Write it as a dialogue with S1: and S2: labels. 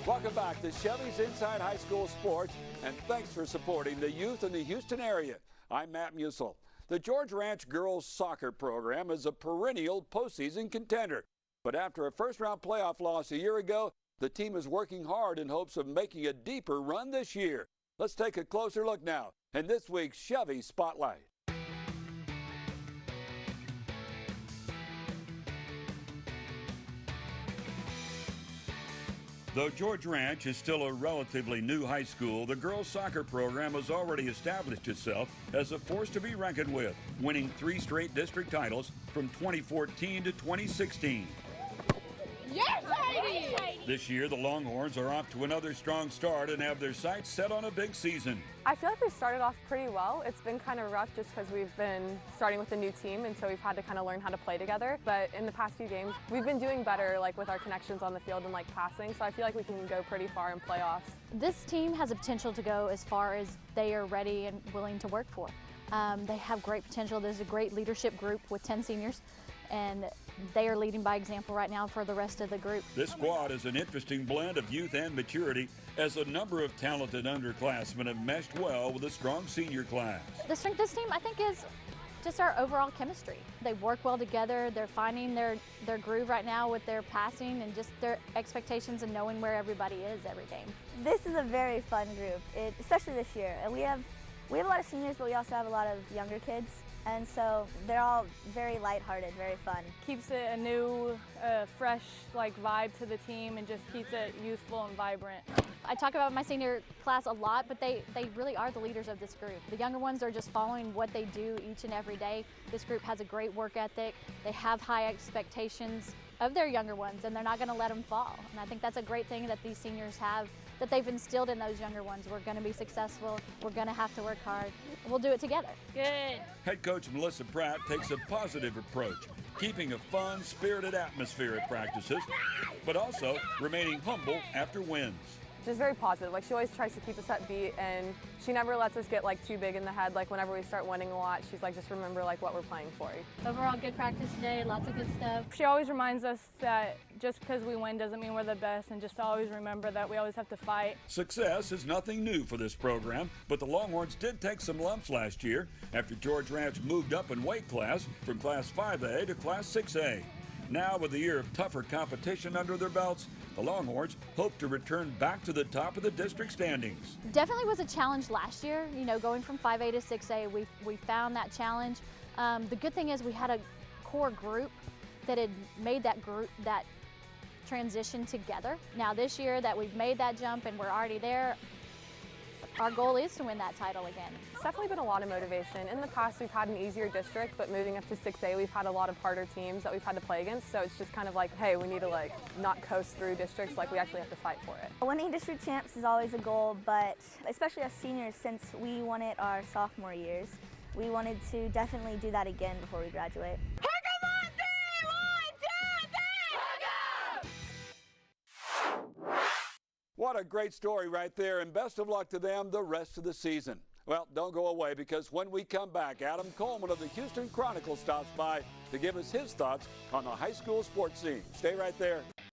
S1: Welcome back to Chevy's Inside High School Sports, and thanks for supporting the youth in the Houston area. I'm Matt Musil. The George Ranch girls soccer program is a perennial postseason contender. But after a first-round playoff loss a year ago, the team is working hard in hopes of making a deeper run this year. Let's take a closer look now in this week's Chevy Spotlight. Though George Ranch is still a relatively new high school, the girls' soccer program has already established itself as a force to be reckoned with, winning 3 straight district titles from 2014 to 2016.
S2: Yes, Heidi!
S1: This year, the Longhorns are off to another strong start and have their sights set on a big season.
S3: I feel like we started off pretty well. It's been kind of rough just because we've been starting with a new team, and so we've had to kind of learn how to play together. But in the past few games, we've been doing better, like with our connections on the field and like passing, so I feel like we can go pretty far in playoffs.
S4: This team has a potential to go as far as they are ready and willing to work for. They have great potential. There's a great leadership group with 10 seniors, and they are leading by example right now for the rest of the group.
S1: This squad is an interesting blend of youth and maturity, as a number of talented underclassmen have meshed well with a strong senior class.
S4: The strength of this team, I think, is just our overall chemistry. They work well together. They're finding their groove right now with their passing and just their expectations and knowing where everybody is every game.
S5: This is a very fun group, especially this year. And we have a lot of seniors, but we also have a lot of younger kids. And so they're all very lighthearted, very fun.
S3: Keeps it a new, fresh vibe to the team and just keeps it youthful and vibrant.
S4: I talk about my senior class a lot, but they really are the leaders of this group. The younger ones are just following what they do each and every day. This group has a great work ethic. They have high expectations of their younger ones, and they're not going to let them fall. And I think that's a great thing that these seniors have, that they've instilled in those younger ones. We're going to be successful. We're going to have to work hard. We'll do it together.
S2: Good.
S1: Head coach Melissa Pratt takes a positive approach, keeping a fun, spirited atmosphere at practices, but also remaining humble after wins.
S3: Just very positive. Like, she always tries to keep us upbeat, and she never lets us get too big in the head. Like, whenever we start winning a lot, she's like, just remember what we're playing for.
S4: Overall, good practice today, lots of good stuff.
S3: She always reminds us that just because we win doesn't mean we're the best, and just to always remember that we always have to fight.
S1: Success is nothing new for this program, but the Longhorns did take some lumps last year after George Ranch moved up in weight class from Class 5A to Class 6A. Now, with a year of tougher competition under their belts, the Longhorns hope to return back to the top of the district standings.
S4: Definitely was a challenge last year, going from 5A to 6A. We found that challenge. The good thing is we had a core group that had made that transition together. Now this year that we've made that jump and we're already there, our goal is to win that title again.
S3: It's definitely been a lot of motivation. In the past, we've had an easier district, but moving up to 6A, we've had a lot of harder teams that we've had to play against. So it's just kind of like, hey, we need to not coast through districts. We actually have to fight for it.
S5: Winning district champs is always a goal, but especially as seniors, since we won it our sophomore years, we wanted to definitely do that again before we graduate.
S1: What a great story right there, and best of luck to them the rest of the season. Well, don't go away, because when we come back, Adam Coleman of the Houston Chronicle stops by to give us his thoughts on the high school sports scene. Stay right there.